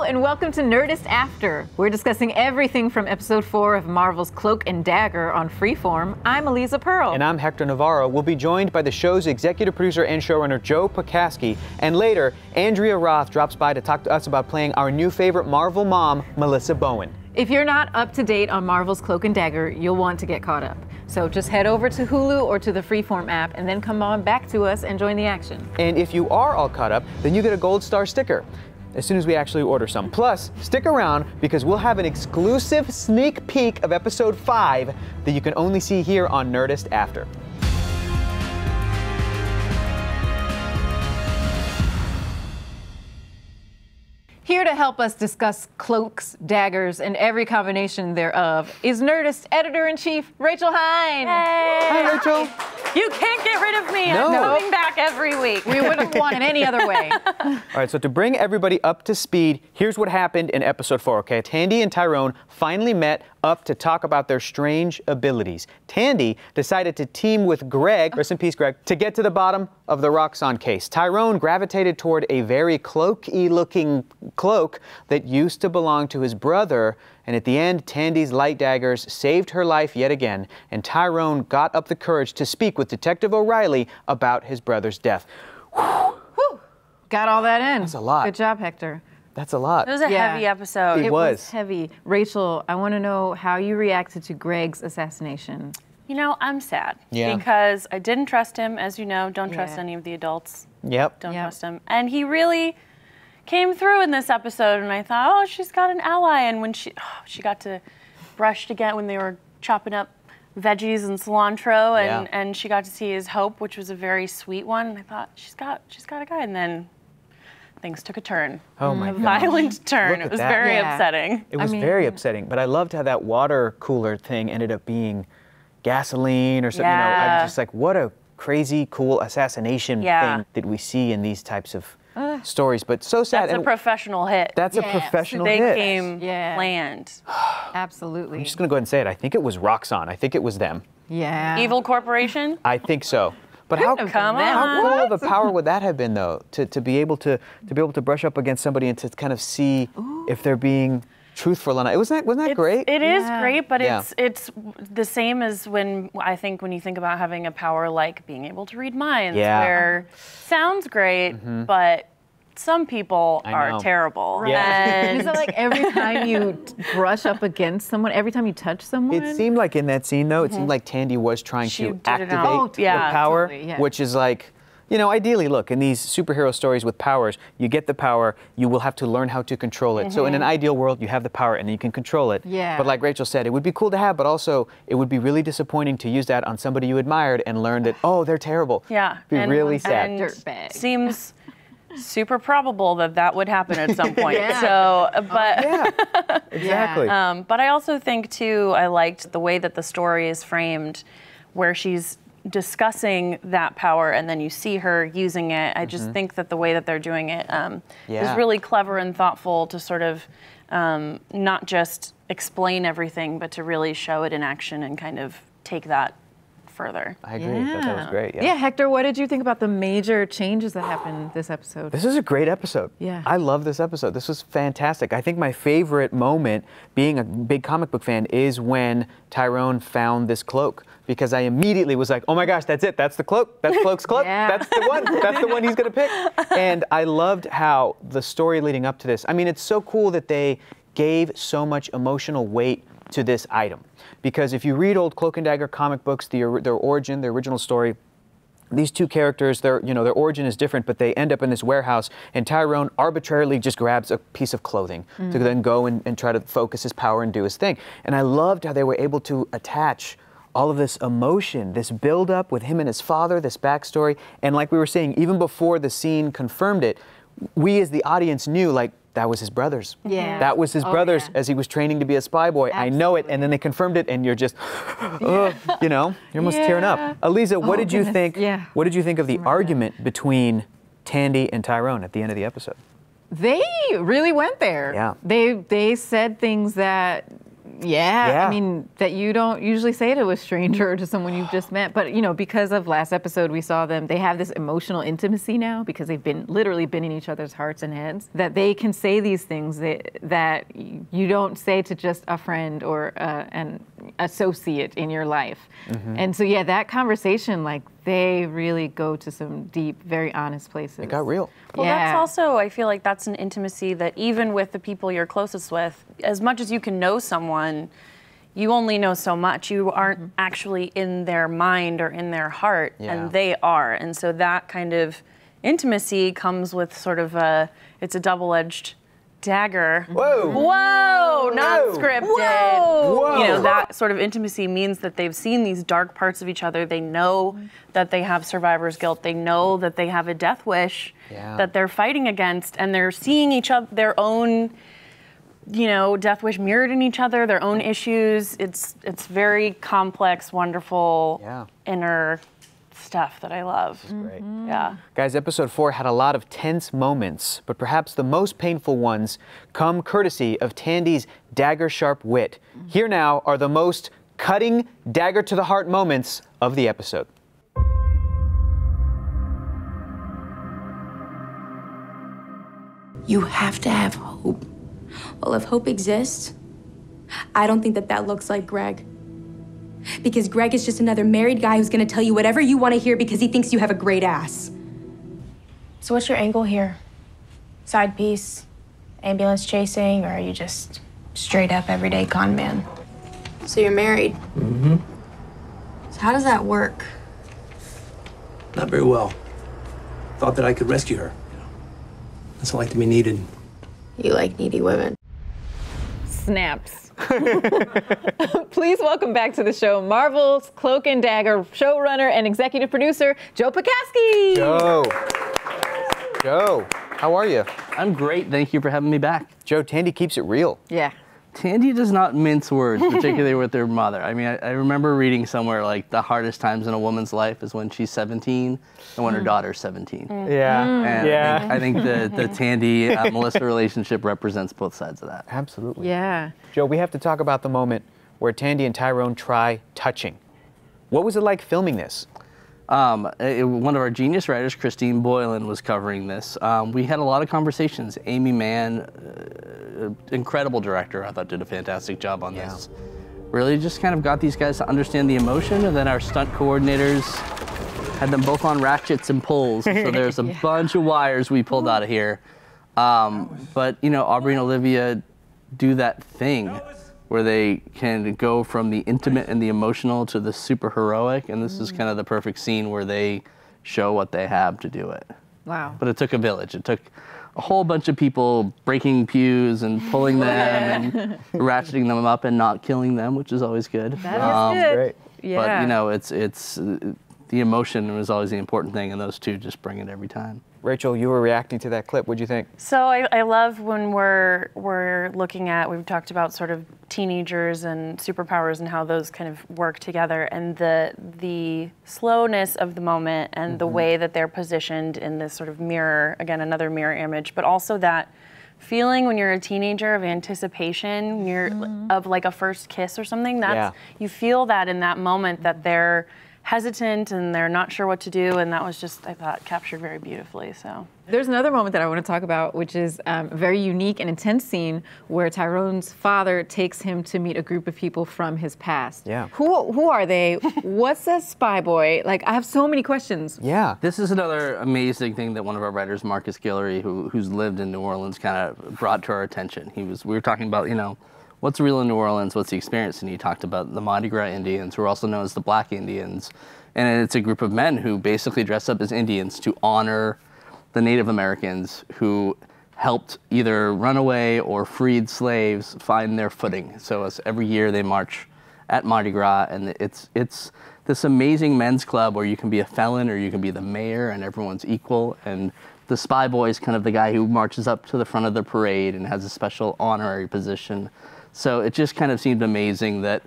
and welcome to Nerdist After. We're discussing everything from episode 4 of Marvel's Cloak and Dagger on Freeform. I'm Eliza Pearl. And I'm Hector Navarro. We'll be joined by the show's executive producer and showrunner Joe Pokaski. And later, Andrea Roth drops by to talk to us about playing our new favorite Marvel mom, Melissa Bowen. If you're not up to date on Marvel's Cloak and Dagger, you'll want to get caught up. So just head over to Hulu or to the Freeform app and then come on back to us and join the action. And if you are all caught up, then you get a gold star sticker as soon as we actually order some. Plus, stick around because we'll have an exclusive sneak peek of episode 5 that you can only see here on Nerdist After. Here to help us discuss cloaks, daggers, and every combination thereof is Nerdist Editor-in-Chief, Rachel Hine. Hey. Hi, Rachel. You can't get rid of me. No. I'm coming back every week. We wouldn't want it any other way. All right, so to bring everybody up to speed, here's what happened in episode 4, okay? Tandy and Tyrone finally met up to talk about their strange abilities. Tandy decided to team with Greg, rest in peace, Greg, to get to the bottom of the Roxxon case. Tyrone gravitated toward a very cloaky looking cloak that used to belong to his brother, and at the end, Tandy's light daggers saved her life yet again, and Tyrone got up the courage to speak with Detective O'Reilly about his brother's death. Whew. Got all that in. That's a lot. Good job, Hector. That's a lot. It was a heavy episode. It was heavy. Rachel, I want to know how you reacted to Greg's assassination. You know, I'm sad. Yeah. Because I didn't trust him, as you know. Don't trust any of the adults. Yep. Don't trust him. And he really came through in this episode, and I thought, oh, she's got an ally. And when she got to brush again when they were chopping up veggies and cilantro, and she got to see his hope, which was a very sweet one. And I thought, she's got a guy. And then things took a turn. Oh my God. A violent turn. It was very upsetting. It was very upsetting, but I loved how that water cooler thing ended up being gasoline or something. You know, I'm just like, what a crazy, cool assassination thing that we see in these types of stories. But so sad. That's a professional hit. That's a professional they hit. came planned. Absolutely. I'm just going to go ahead and say it. I think it was Roxxon. I think it was them. Yeah. Evil Corporation? I think so. But how cool of a power would that have been, though, to be able to brush up against somebody and to kind of see if they're being truthful or not? Wasn't that great? It is great, but it's the same as when you think about having a power like being able to read minds, where sounds great, but some people are terrible. And is it like every time you brush up against someone, every time you touch someone? It seemed like in that scene, though, it seemed like Tandy was trying to activate the power, which is like, you know, ideally, look, in these superhero stories with powers, you get the power, you will have to learn how to control it. So in an ideal world, you have the power and then you can control it. Yeah. But like Rachel said, it would be cool to have, but also it would be really disappointing to use that on somebody you admired and learn that, oh, they're terrible. Yeah. It'd be really sad. And dirtbag. Seems super probable that would happen at some point. So, but exactly. But I also think too, I liked the way that the story is framed, where she's discussing that power and then you see her using it. I just think that the way that they're doing it is really clever and thoughtful to sort of not just explain everything, but to really show it in action and kind of take that further. I agree. I thought that was great. Yeah, Hector, what did you think about the major changes that happened this episode? This is a great episode. Yeah. I love this episode. This was fantastic. I think my favorite moment, being a big comic book fan, is when Tyrone found this cloak. Because I immediately was like, oh my gosh, that's it. That's the cloak. That's Cloak's cloak. That's the one. That's the one he's going to pick. And I loved how the story leading up to this, I mean, it's so cool that they gave so much emotional weight to this item. Because if you read old Cloak and Dagger comic books, their origin, their original story, these two characters, their origin is different, but they end up in this warehouse, and Tyrone arbitrarily just grabs a piece of clothing to then go and try to focus his power and do his thing. And I loved how they were able to attach all of this emotion, this build-up with him and his father, this backstory. And like we were saying, even before the scene confirmed it, we as the audience knew, like, that was his brother's. Yeah. That was his brother's as he was training to be a spy boy. Absolutely. I know it. And then they confirmed it, and you're just, you know, you're almost tearing up. Eliza, what did you think? Yeah. What did you think of the argument between Tandy and Tyrone at the end of the episode? They really went there. Yeah. They said things that Yeah, I mean, that you don't usually say to a stranger or to someone you've just met. But, you know, because of last episode, we saw them, they have this emotional intimacy now because they've literally been in each other's hearts and heads, that they can say these things that you don't say to just a friend or an associate in your life. And so, yeah, that conversation, like, they really go to some deep, very honest places. It got real. Well, that's also, I feel like that's an intimacy that even with the people you're closest with, as much as you can know someone, you only know so much. You aren't actually in their mind or in their heart, and they are. And so that kind of intimacy comes with sort of it's a double-edged dagger. Whoa! Whoa! Not scripted. Whoa! You know, that sort of intimacy means that they've seen these dark parts of each other. They know that they have survivor's guilt. They know that they have a death wish that they're fighting against, and they're seeing each other, their own, you know, death wish mirrored in each other, their own issues. It's very complex, wonderful inner stuff that I love. Great. Yeah. Guys, episode 4 had a lot of tense moments, but perhaps the most painful ones come courtesy of Tandy's dagger-sharp wit. Here now are the most cutting, dagger-to-the-heart moments of the episode. You have to have hope. Well, if hope exists, I don't think that looks like Greg. Because Greg is just another married guy who's gonna tell you whatever you want to hear because he thinks you have a great ass. So what's your angle here? Side piece, ambulance chasing, or are you just straight up everyday con man? So you're married? Mm-hmm. So how does that work? Not very well. Thought that I could rescue her. Doesn't like to be needed. You like needy women. Snaps. Please welcome back to the show Marvel's Cloak and Dagger showrunner and executive producer, Joe Pekaski. Joe, how are you? I'm great. Thank you for having me back. Joe, Tandy keeps it real. Yeah. Tandy does not mince words, particularly with her mother. I mean, I remember reading somewhere like the hardest times in a woman's life is when she's 17 and when her daughter's 17. And I think the Tandy Melissa relationship represents both sides of that. Absolutely. Yeah. Joe, we have to talk about the moment where Tandy and Tyrone try touching. What was it like filming this? One of our genius writers, Christine Bowen, was covering this. We had a lot of conversations. Amy Mann, incredible director, I thought did a fantastic job on this. Really just kind of got these guys to understand the emotion, and then our stunt coordinators had them both on ratchets and pulls. So there's a bunch of wires we pulled out of here. But you know, Aubrey and Olivia do that thing where they can go from the intimate and the emotional to the super heroic, and this is kind of the perfect scene where they show what they have to do it. Wow. But it took a village. It took a whole bunch of people breaking pews and pulling them and ratcheting them up and not killing them, which is always good. That is good. Great. Yeah. But you know, it's the emotion was always the important thing, and those two just bring it every time. Rachel, you were reacting to that clip. What'd you think? So I love when we're looking at, we've talked about sort of teenagers and superpowers and how those kind of work together, and the slowness of the moment and the way that they're positioned in this sort of mirror, again, another mirror image, but also that feeling when you're a teenager of anticipation, when you're of like a first kiss or something, that's you feel that in that moment that they're hesitant and they're not sure what to do, and that was just, I thought, captured very beautifully. So There's another moment that I want to talk about, which is a very unique and intense scene where Tyrone's father takes him to meet a group of people from his past. Yeah. Who are they? What's a spy boy? Like, I have so many questions. Yeah. This is another amazing thing that one of our writers, Marcus Guillory, who's lived in New Orleans, kind of brought to our attention. We were talking about, you know, what's real in New Orleans, what's the experience? And he talked about the Mardi Gras Indians, who are also known as the Black Indians. And it's a group of men who basically dress up as Indians to honor the Native Americans who helped either run away or freed slaves find their footing. So as every year they march at Mardi Gras, and it's this amazing men's club where you can be a felon or you can be the mayor and everyone's equal. And the spy boy is kind of the guy who marches up to the front of the parade and has a special honorary position. So it just kind of seemed amazing that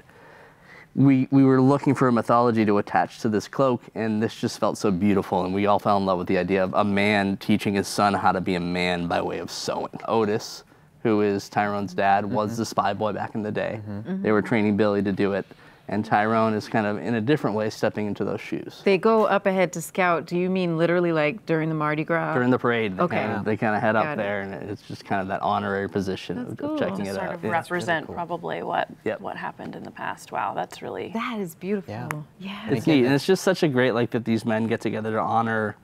we were looking for a mythology to attach to this cloak, and this just felt so beautiful, and we all fell in love with the idea of a man teaching his son how to be a man by way of sewing. Otis, who is Tyrone's dad, was the spy boy back in the day. They were training Billy to do it. And Tyrone is kind of, in a different way, stepping into those shoes. They go up ahead to scout. Do you mean literally like during the Mardi Gras? During the parade, they kind of head Got up it. there, and it's just kind of that honorary position of checking it Sort out. of Yeah, it's represent really cool. probably what happened in the past. Wow, that's really... That is beautiful. Yeah. It's neat, and it's just such a great, like, that these men get together to honor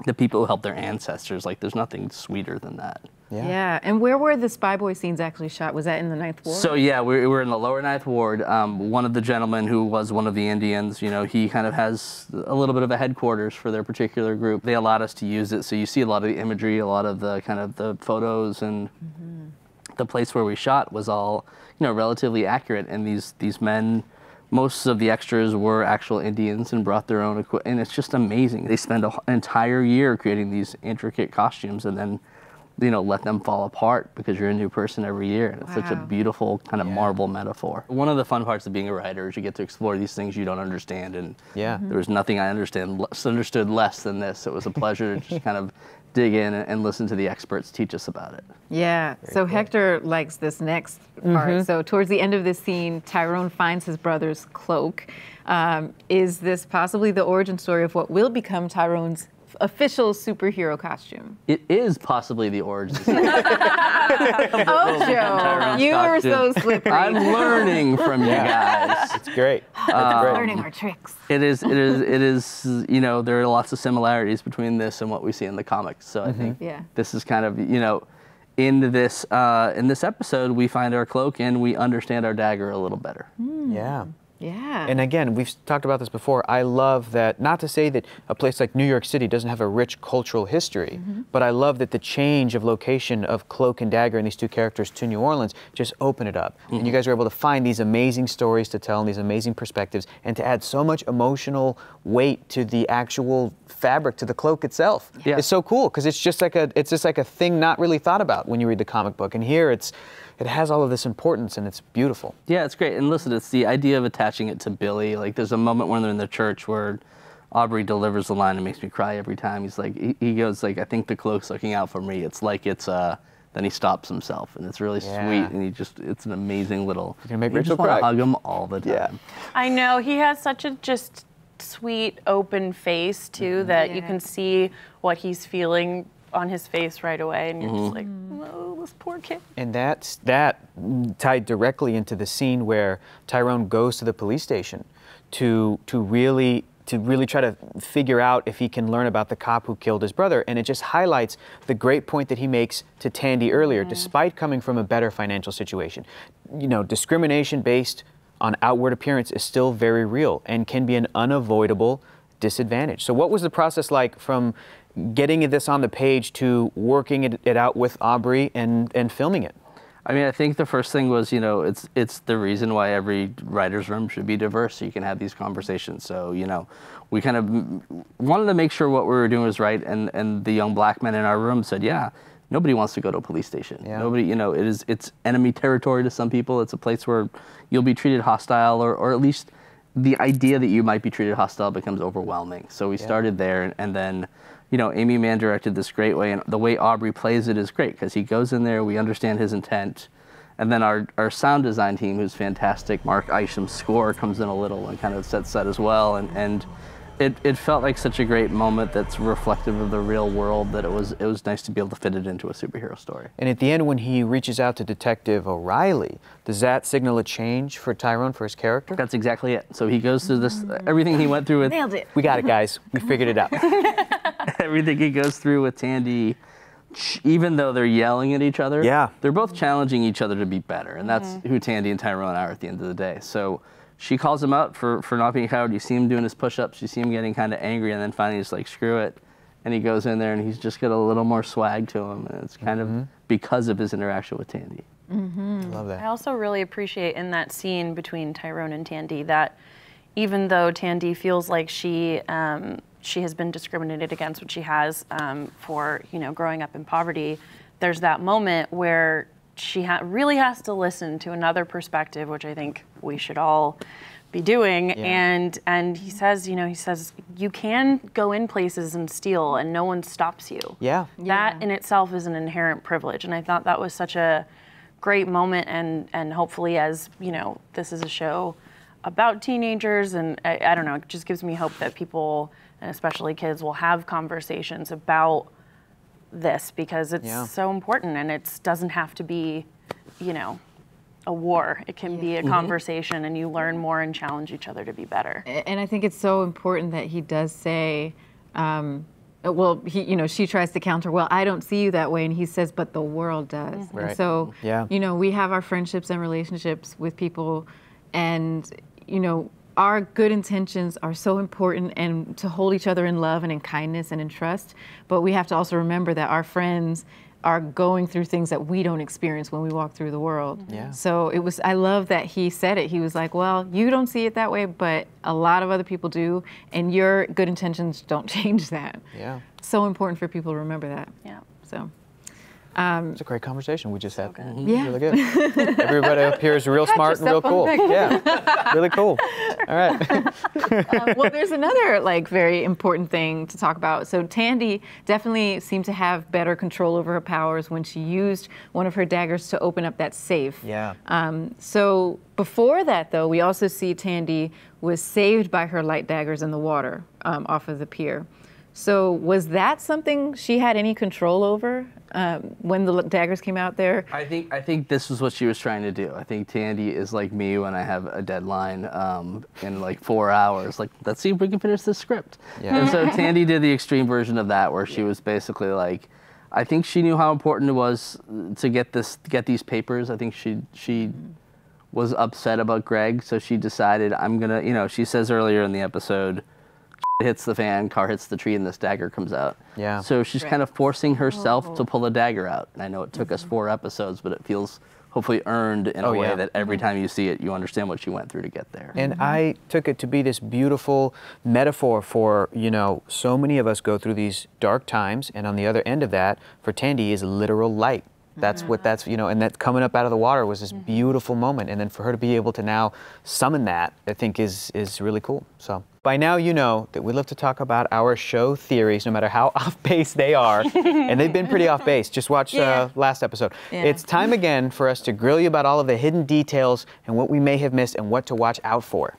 the people who helped their ancestors. Like, there's nothing sweeter than that. Yeah. And where were the Spy Boy scenes actually shot? Was that in the Ninth Ward? So yeah, we were in the lower Ninth Ward. One of the gentlemen who was one of the Indians, you know, he kind of has a little bit of a headquarters for their particular group. They allowed us to use it, so you see a lot of the imagery, a lot of the kind of the photos, and the place where we shot was all, you know, relatively accurate. And these men, most of the extras were actual Indians and brought their own equipment, and it's just amazing. They spend an entire year creating these intricate costumes, and then, you know, let them fall apart because you're a new person every year. And it's such a beautiful kind of marble metaphor. One of the fun parts of being a writer is you get to explore these things you don't understand. And there was nothing I understood less than this. It was a pleasure to just kind of dig in and listen to the experts teach us about it. Yeah. So Hector likes this next part. So towards the end of this scene, Tyrone finds his brother's cloak. Is this possibly the origin story of what will become Tyrone's official superhero costume? It is possibly the origin story. Oh, Joe, you were so slippery. I'm learning from you guys. It's great. Learning our tricks. It is, you know, there are lots of similarities between this and what we see in the comics. So I think this is kind of, you know, in this episode, we find our cloak and we understand our dagger a little better. Yeah. Yeah. And again, we've talked about this before. I love that, not to say that a place like New York City doesn't have a rich cultural history, but I love that the change of location of Cloak and Dagger and these two characters to New Orleans just open it up. And you guys are able to find these amazing stories to tell and these amazing perspectives and to add so much emotional weight to the actual fabric, to the cloak itself. Yeah. It's so cool because it's just like a thing not really thought about when you read the comic book. And here it has all of this importance and it's beautiful. Yeah, it's great. And listen, it's the idea of attaching it to Billy. Like, there's a moment when they're in the church where Aubrey delivers the line and makes me cry every time. He's like, he goes like, I think the cloak's looking out for me. It's like it's, then he stops himself and it's really sweet. And it's an amazing little, You're gonna make you Rachel just want cry. to hug him all the time. Yeah. I know, he has such a just sweet, open face too, that you can see what he's feeling on his face right away, and you're just like, oh, this poor kid. And that tied directly into the scene where Tyrone goes to the police station to really try to figure out if he can learn about the cop who killed his brother. And it just highlights the great point that he makes to Tandy earlier, despite coming from a better financial situation. You know, discrimination based on outward appearance is still very real and can be an unavoidable disadvantage. So what was the process like from getting this on the page to working it out with Aubrey and filming it? I mean, I think the first thing was, you know, it's the reason why every writer's room should be diverse, so you can have these conversations. So, you know, we kind of wanted to make sure what we were doing was right, and the young black men in our room said, yeah, nobody wants to go to a police station. Yeah. Nobody, you know, it's enemy territory to some people. It's a place where you'll be treated hostile, or at least the idea that you might be treated hostile becomes overwhelming. So we started there, and then, you know, Amy Mann directed this great way, and the way Aubrey plays it is great because he goes in there, we understand his intent, and then our sound design team, who's fantastic, Mark Isham's score comes in a little and kind of sets that as well, and it felt like such a great moment that's reflective of the real world that it was nice to be able to fit it into a superhero story. And at the end, when he reaches out to Detective O'Reilly, does that signal a change for Tyrone, for his character? That's exactly it. So he goes through this, everything he went through with... Nailed it. We got it, guys. We figured it out. Everything he goes through with Tandy, even though they're yelling at each other, they're both challenging each other to be better, and that's who Tandy and Tyrone are at the end of the day. So she calls him out for not being a coward. You see him doing his push-ups, you see him getting kind of angry, and then finally he's like, screw it. And he goes in there and he's just got a little more swag to him, and it's kind of because of his interaction with Tandy. I love that. I also really appreciate in that scene between Tyrone and Tandy that even though Tandy feels like she has been discriminated against, which she has for, you know, growing up in poverty, there's that moment where she really has to listen to another perspective, which I think we should all be doing. And he says, you can go in places and steal and no one stops you. Yeah. That in itself is an inherent privilege. And I thought that was such a great moment, and hopefully, as this is a show about teenagers, and I don't know, it just gives me hope that people, and especially kids, will have conversations about this, because it's so important, and it doesn't have to be, a war. It can be a conversation, and you learn more and challenge each other to be better. And I think it's so important that he does say, she tries to counter, well, I don't see you that way. And he says, but the world does. Right. And so, Yeah. We have our friendships and relationships with people, and, our good intentions are so important, and to hold each other in love and in kindness and in trust. But we have to also remember that our friends are going through things that we don't experience when we walk through the world. Yeah. So I love that he said it. He was like, well, you don't see it that way, but a lot of other people do, and your good intentions don't change that. Yeah. So important for people to remember that. Yeah. So. It's a great conversation we just had. Yeah. Really good. Everybody up here is real smart and real cool. Yeah. Really cool. All right. Well, there's another very important thing to talk about. So Tandy definitely seemed to have better control over her powers when she used one of her daggers to open up that safe. Yeah. So before that, though, we also see Tandy was saved by her light daggers in the water off of the pier. So was that something she had any control over when the daggers came out there? I think this was what she was trying to do. I think Tandy is like me when I have a deadline in 4 hours. Let's see if we can finish this script. Yeah. And so Tandy did the extreme version of that, where she was basically I think she knew how important it was to get these papers. I think she was upset about Greg, so she decided, I'm gonna, she says earlier in the episode, hits the fan, car hits the tree, and this dagger comes out. Yeah. So she's kind of forcing herself to pull a dagger out. And I know it took us 4 episodes, but it feels hopefully earned in a way that every time you see it, you understand what she went through to get there. And I took it to be this beautiful metaphor for, so many of us go through these dark times, and on the other end of that, for Tandy, is literal light. That's and that coming up out of the water was this beautiful moment. And then for her to be able to now summon that, I think is really cool. So by now you know that we love to talk about our show theories, no matter how off base they are. And they've been pretty off base. Just watch last episode. Yeah. It's time again for us to grill you about all of the hidden details and what we may have missed and what to watch out for.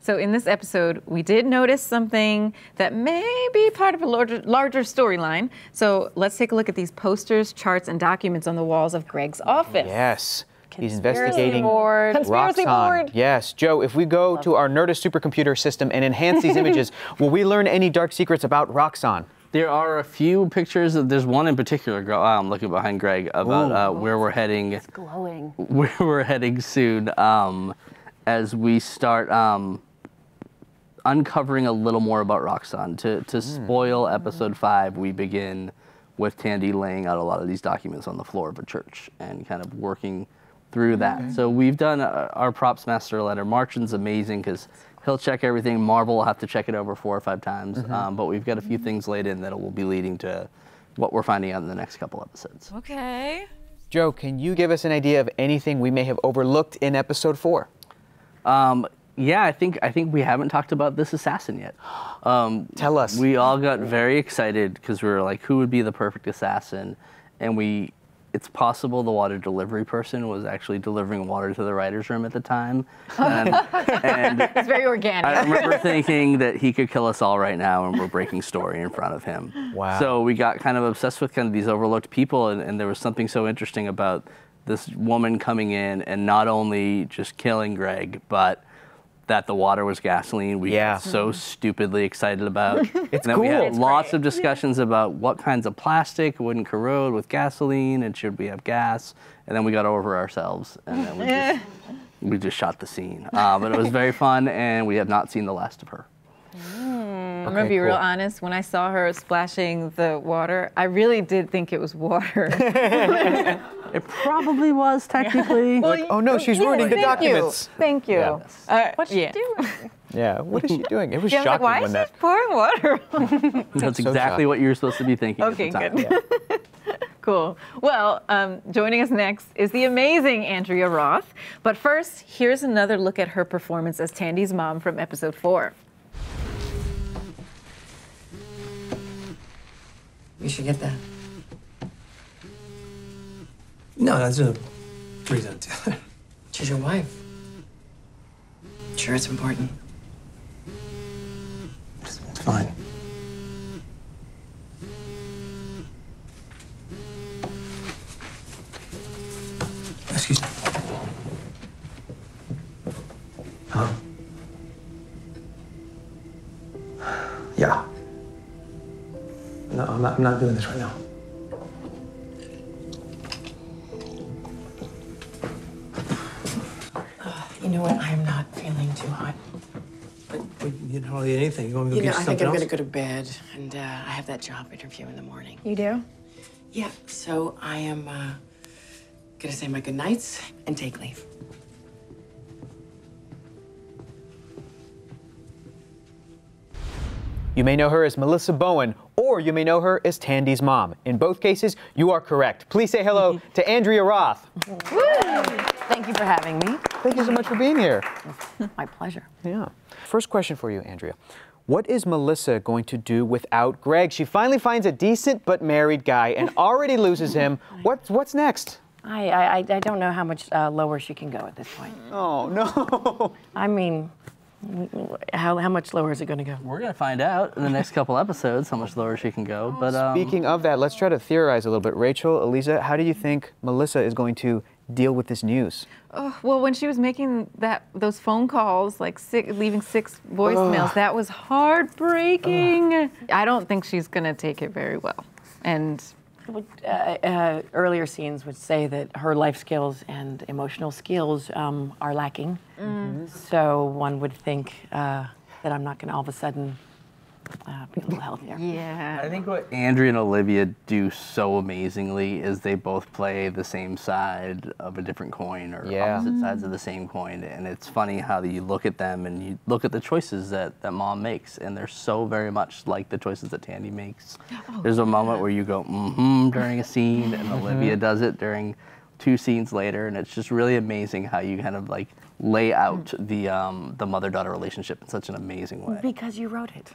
So in this episode, we did notice something that may be part of a larger storyline. So let's take a look at these posters, charts, and documents on the walls of Greg's office. Yes. He's investigating Conspiracy board. Yes. Joe, if we go to our Nerdist supercomputer system and enhance these images, will we learn any dark secrets about Roxxon? There are a few pictures. There's one in particular. I'm looking behind Greg about where we're heading. It's glowing. Where we're heading soon. As we start uncovering a little more about Roxxon. To spoil episode 5, we begin with Tandy laying out a lot of these documents on the floor of a church and kind of working through that. So we've done our props master letter. Marchin's amazing because he'll check everything. Marvel will have to check it over 4 or 5 times. But we've got a few things laid in that will be leading to what we're finding out in the next couple episodes. Okay. Joe, can you give us an idea of anything we may have overlooked in episode 4? Yeah, I think we haven't talked about this assassin yet. Tell us. We all got very excited because we were like, who would be the perfect assassin? And it's possible the water delivery person was actually delivering water to the writer's room at the time. And It's very organic. I remember thinking that he could kill us all right now and we're breaking story in front of him. Wow. So we got kind of obsessed with kind of these overlooked people, and there was something so interesting about this woman coming in and not only just killing Greg, but that the water was gasoline. We got so stupidly excited about. It's and then cool. we had It's lots of discussions about what kinds of plastic wouldn't corrode with gasoline and should we have gas. And then we got over ourselves and then we just shot the scene. But it was very fun, and we have not seen the last of her. I'm going to be real honest. When I saw her splashing the water, I really did think it was water. It probably was technically. Oh no, she's ruining the documents. Thank you. Yeah. What's she doing? Yeah, what is she doing? It was I was like, shocking why when is that. she pouring water? That's So exactly what you were supposed to be thinking Okay, at the time. good. Cool. Well, joining us next is the amazing Andrea Roth. But first, here's another look at her performance as Tandy's mom from episode 4. You should get that. No, that's a reason. She's your wife. Sure, it's important. It's fine. Excuse me. Huh? Yeah. No, I'm not doing this right now. You know what? I'm not feeling too hot. You don't eat anything. You want me to go get I you think something I'm else? gonna go to bed, and I have that job interview in the morning. You do? Yeah, so I am gonna say my goodnights and take leave. You may know her as Melissa Bowen, or you may know her as Tandy's mom. In both cases, you are correct. Please say hello to Andrea Roth. Thank you for having me. Thank you so much for being here. My pleasure. Yeah. First question for you, Andrea. What is Melissa going to do without Greg? She finally finds a decent but married guy and already loses him. What's next? I don't know how much lower she can go at this point. Oh, no. I mean, how much lower is it going to go? We're gonna find out in the next couple episodes how much lower she can go. But Speaking of that, let's try to theorize a little bit. Rachel, Eliza, how do you think Melissa is going to deal with this news? Well, when she was making those phone calls, like leaving 6 voicemails, that was heartbreaking. I don't think she's gonna take it very well. And Earlier scenes would say that her life skills and emotional skills are lacking. So one would think that I'm not going to all of a sudden be a little healthier. yeah, I think what Andrea and Olivia do so amazingly is they both play the same side of a different coin, or opposite sides of the same coin. And it's funny how you look at them and you look at the choices that mom makes, and they're so very much like the choices that Tandy makes. There's a moment where you go, during a scene, and Olivia does it during 2 scenes later, and it's just really amazing how you kind of like lay out the mother-daughter relationship in such an amazing way. Because you wrote it.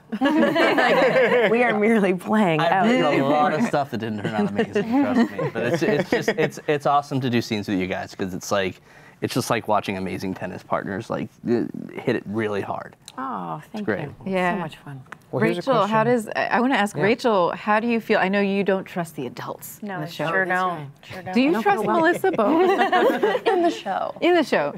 We are merely playing out. There's a lot of stuff that didn't turn out amazing, trust me. But it's awesome to do scenes with you guys, because it's just like watching amazing tennis partners like hit it really hard. Oh, thank great. you. Yeah. So much fun. Well, here's a Rachel, question. I want to ask Rachel, how do you feel? I know you don't trust the adults in No, the show. sure don't. right. Sure don't. Do you trust Melissa Bowen In the show. in the show?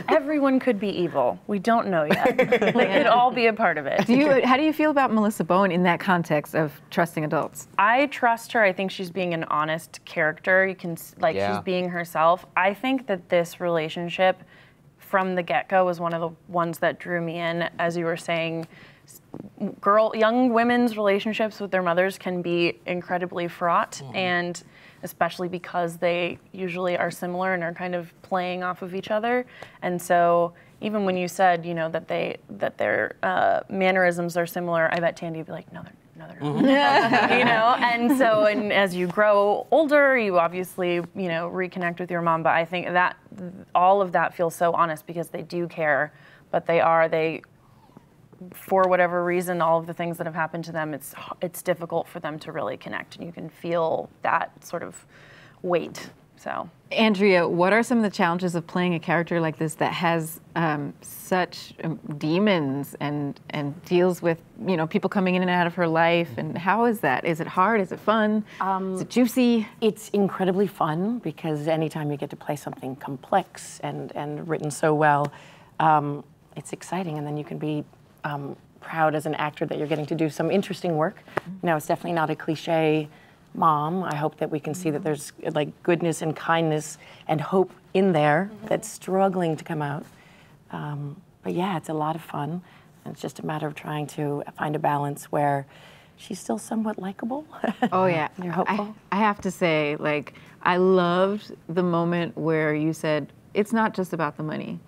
Everyone could be evil. We don't know yet. They could all be a part of it. How do you feel about Melissa Bowen in that context of trusting adults? I trust her. I think she's being an honest character. You can, she's being herself. I think that this relationship from the get-go was one of the ones that drew me in. As you were saying, young women's relationships with their mothers can be incredibly fraught, and especially because they usually are similar and are kind of playing off of each other. And so even when you said, that their mannerisms are similar, I bet Tandy would be like, no, they're not. And so, and as you grow older, you obviously, reconnect with your mom. But I think that all of that feels so honest, because they do care, but they, for whatever reason, all of the things that have happened to them, it's difficult for them to really connect, and you can feel that sort of weight. So, Andrea, what are some of the challenges of playing a character like this that has such demons and deals with people coming in and out of her life? And how is that? Is it hard? Is it fun? Is it juicy? It's incredibly fun, because anytime you get to play something complex and written so well, it's exciting, and then you can be proud as an actor that you're getting to do some interesting work. It's definitely not a cliche mom. I hope that we can see that there's like goodness and kindness and hope in there that's struggling to come out. But yeah, it's a lot of fun. And it's just a matter of trying to find a balance where she's still somewhat likable. Oh yeah, You're hopeful. I have to say, I loved the moment where you said it's not just about the money,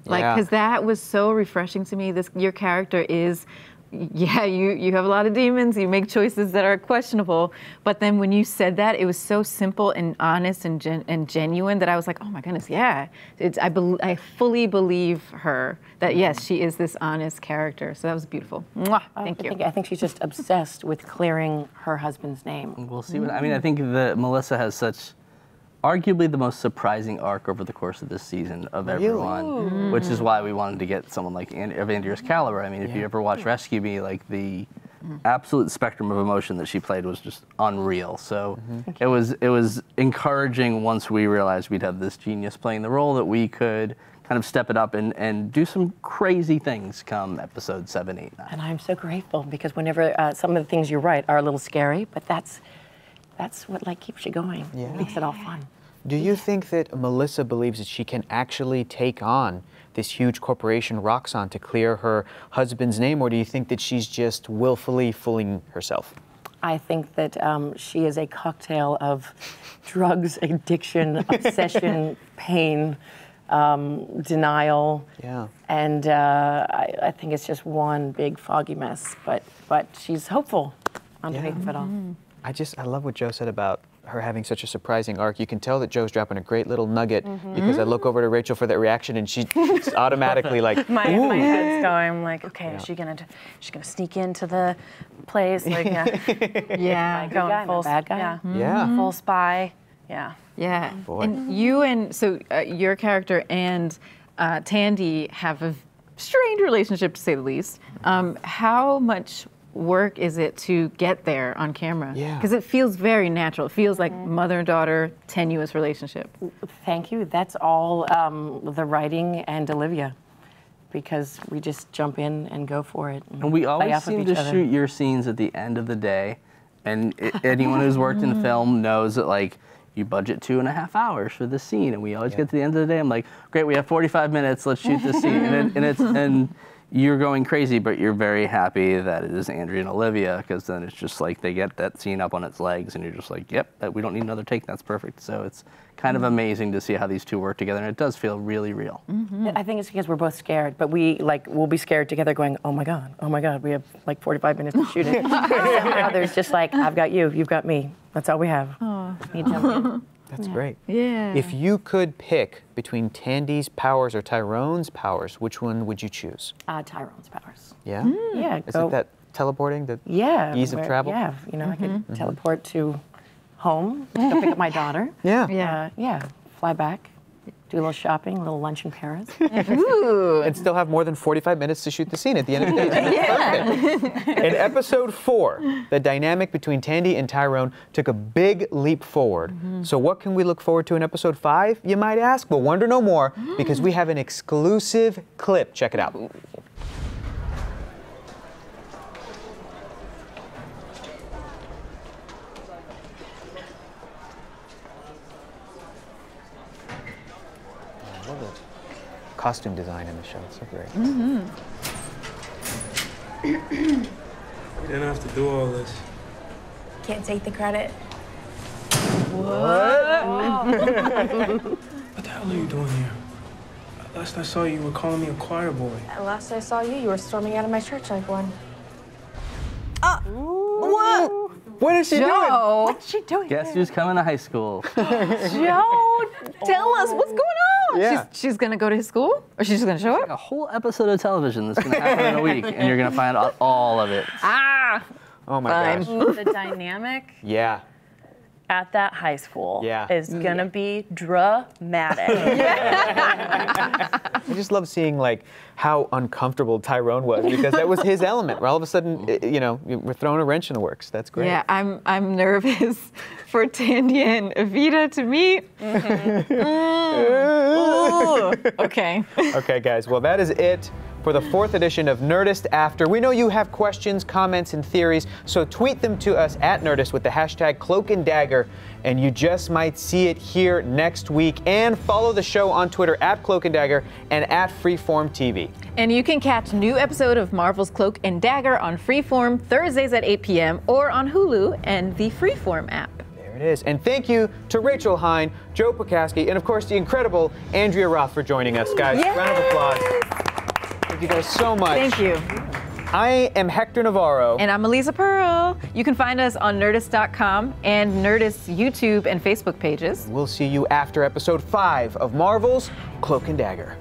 because that was so refreshing to me. Your character is yeah, you have a lot of demons, you make choices that are questionable, but then when you said that, it was so simple and honest and genuine that I was like, oh my goodness, yeah. I fully believe her that yes, she is this honest character. So that was beautiful. Mwah, thank you. I think she's just obsessed with clearing her husband's name. We'll see what, I mean, I think that Melissa has such arguably the most surprising arc over the course of this season of everyone, which is why we wanted to get someone like of Andrea's caliber. I mean, if you ever watch Rescue Me, like the absolute spectrum of emotion that she played was just unreal. So it was encouraging once we realized we'd have this genius playing the role that we could kind of step it up and do some crazy things come episode 7, 8, 9. And I'm so grateful because whenever some of the things you're right are a little scary, but that's what like keeps you going. Yeah. Makes it all fun. Do you think that Melissa believes that she can actually take on this huge corporation Roxxon to clear her husband's name, or do you think that she's just willfully fooling herself? I think that she is a cocktail of drugs, addiction, obsession, pain, denial. Yeah. And I think it's just one big foggy mess. But she's hopeful underneath of it all. I love what Joe said about her having such a surprising arc. You can tell that Joe's dropping a great little nugget because I look over to Rachel for that reaction and she's automatically like, my head's going. I'm like, okay, is she gonna sneak into the place? Like, yeah, going full bad guy. Full spy. Yeah. Yeah. Boy. And your character and Tandy have a strained relationship, to say the least. How much work is it to get there on camera? Yeah. Because it feels very natural. It feels like mother and daughter, tenuous relationship. Thank you. That's all the writing and Olivia, because we just jump in and go for it. And we always seem to shoot your scenes at the end of the day. And anyone who's worked in film knows that, like, you budget 2.5 hours for this scene, and we always get to the end of the day. I'm like, great, we have 45 minutes. Let's shoot this scene, and you're going crazy, but you're very happy that it is Andrea and Olivia, because then it's just like they get that scene up on its legs, and you're just like, yep, we don't need another take. That's perfect. So it's kind of amazing to see how these two work together, and it does feel really real. I think it's because we're both scared, but we'll be scared together, going, oh my god, we have like 45 minutes to shoot it. And somehow there's just like, I've got you, you've got me. That's all we have. You jump in. That's great. Yeah. If you could pick between Tandys Powers or Tyrone's powers, which one would you choose? Tyrone's powers. Yeah? Yeah. Is it that teleporting, the ease of travel? Yeah, I could teleport to home, go pick up my daughter. Yeah. Fly back, do a little shopping, a little lunch in Paris. And still have more than 45 minutes to shoot the scene at the end of the day. In episode 4, the dynamic between Tandy and Tyrone took a big leap forward. So what can we look forward to in episode 5, you might ask? Well, wonder no more, because we have an exclusive clip. Check it out. Costume design in the show. It's so great. We didn't have to do all this. Can't take the credit. What? What the hell are you doing here? Last I saw you, you were calling me a choir boy. Last I saw you, you were storming out of my church like one. What? What is she doing? What's she doing? Guess who's coming to high school? Joe, tell us what's going on. Yeah. She's gonna go to his school, or she's just gonna show up? A whole episode of television that's going to happen in a week, and you're going to find out all of it. Oh my gosh. The dynamic Yeah. at that high school is gonna be dramatic. I just love seeing like how uncomfortable Tyrone was, because that was his element. Where all of a sudden, we're throwing a wrench in the works. That's great. Yeah, I'm nervous for Tandy and Evita to meet. Okay. Okay, guys. Well, that is it for the 4th edition of Nerdist After. We know you have questions, comments, and theories, so tweet them to us at Nerdist with the hashtag Cloak and Dagger, and you just might see it here next week. And follow the show on Twitter at Cloak and Dagger and at Freeform TV. And you can catch a new episode of Marvel's Cloak and Dagger on Freeform Thursdays at 8 p.m. or on Hulu and the Freeform app. There it is. And thank you to Rachel Hine, Joe Pokaski, and of course the incredible Andrea Roth for joining us, guys. Yes! Round of applause. Thank you guys so much. Thank you. I am Hector Navarro. And I'm Elisa Pearl. You can find us on Nerdist.com and Nerdist's YouTube and Facebook pages. We'll see you after episode 5 of Marvel's Cloak and Dagger.